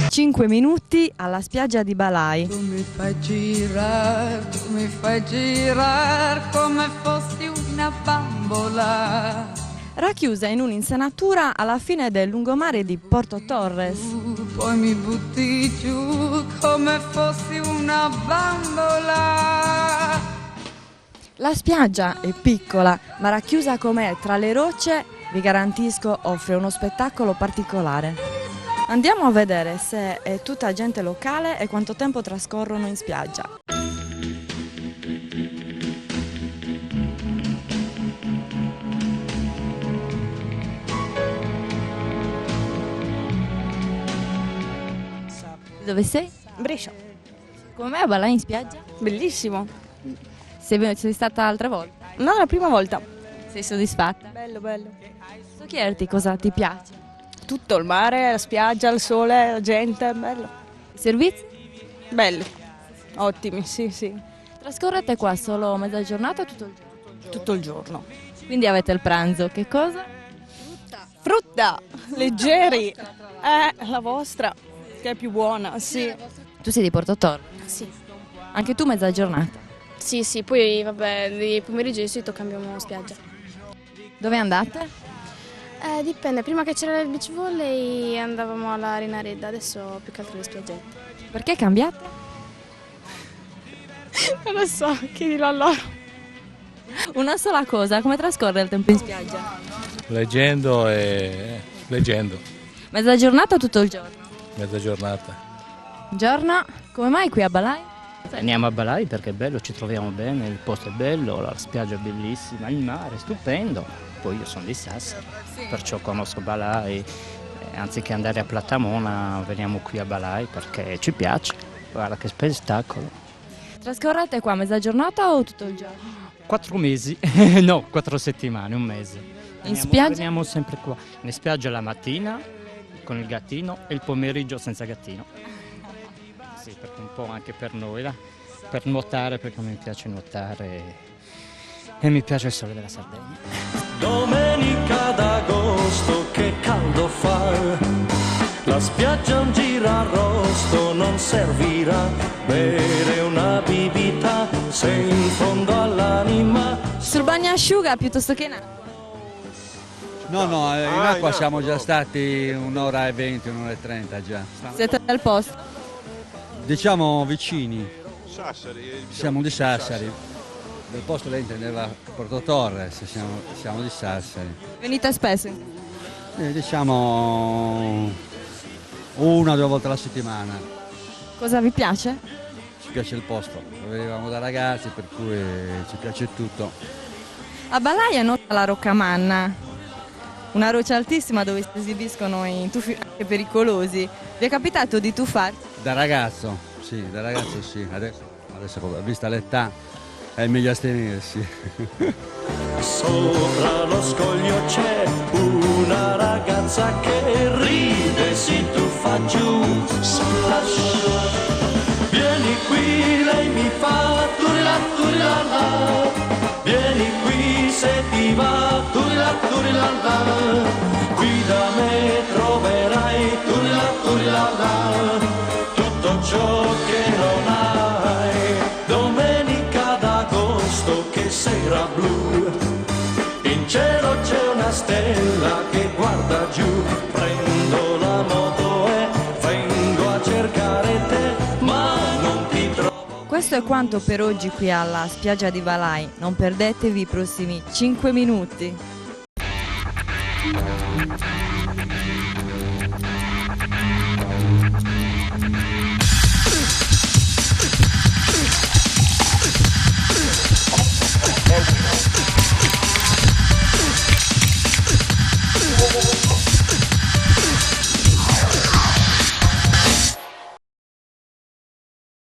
Cinque minuti alla spiaggia di Balai. Tu mi fai girar come fossi una bambola. Racchiusa in un'insenatura alla fine del lungomare di Porto Torres. Poi mi butti giù come fossi una bambola. La spiaggia è piccola, ma racchiusa com'è tra le rocce, vi garantisco, offre uno spettacolo particolare. Andiamo a vedere se è tutta gente locale e quanto tempo trascorrono in spiaggia. Dove sei? Brescia, Come va là in spiaggia? bellissimo. Sei stata altre volte? No, la prima volta. Sei soddisfatta? Bello, bello. Posso chiederti cosa ti piace? Tutto, il mare, la spiaggia, il sole, la gente, bello. I servizi? Belli, ottimi, sì, sì. Trascorrete qua solo mezza giornata o tutto il giorno? Tutto il giorno. Quindi avete il pranzo, che cosa? Frutta, leggeri. La vostra, che è più buona, sì. Tu sei di Porto Torres? Sì, Anche tu mezza giornata? sì, poi vabbè, di pomeriggio di solito cambiamo spiaggia. Dove andate? Dipende, prima che c'era il beach volley andavamo alla Renaredda, adesso più che altro le spiaggette. Perché cambiate? Non lo so, chiedilo a loro. Una sola cosa, come trascorre il tempo in spiaggia? Leggendo e leggendo, Mezza giornata o tutto il giorno? mezza giornata. Giorno? Come mai qui a Balai? Andiamo a Balai perché è bello, ci troviamo bene, il posto è bello, la spiaggia è bellissima, il mare è stupendo. Poi io sono di Sassari, perciò conosco Balai. Anziché andare a Platamona veniamo qui a Balai perché ci piace. Guarda che spettacolo. Trascorrete qua mezza giornata o tutto il giorno? 4 mesi, no, 4 settimane, un mese. spiaggia? Veniamo sempre qua. In spiaggia la mattina con il gattino e il pomeriggio senza gattino. Sì, perché un po' anche per noi, per nuotare, perché mi piace nuotare e mi piace il sole della Sardegna. Domenica d'agosto che caldo fa, la spiaggia un girarrosto non servirà, bere una bibita se in fondo all'anima. Sul bagnasciuga piuttosto che in acqua? No, in acqua siamo già stati un'ora e 20, un'ora e 30 già. Siete al posto? Diciamo vicini. Siamo di Sassari. Del posto lei intendeva Porto Torres, siamo di Sassari. Venite spesso? Diciamo 1 o 2 volte alla settimana. Cosa vi piace? Ci piace il posto, lo venivamo da ragazzi per cui ci piace tutto. A Balai è nota la Roccamanna, una roccia altissima dove si esibiscono in tuffi anche pericolosi. Vi è capitato di tuffarsi? Da ragazzo sì. Adesso vista l'età è meglio astenersi. Sopra lo scoglio c'è una ragazza che ride, si tuffa giù, splash. Vieni qui, lei mi fa turla turla la. Vieni qui se ti va, turla turla la. Qui da me troverai turla turla la. Tutto ciò che non hai. Domenica d'agosto, che sera blu. In cielo c'è una stella che guarda giù. Prendo la moto e vengo a cercare te, ma non ti trovo. Questo è quanto per oggi qui alla spiaggia di Balai. Non perdetevi i prossimi 5 minuti.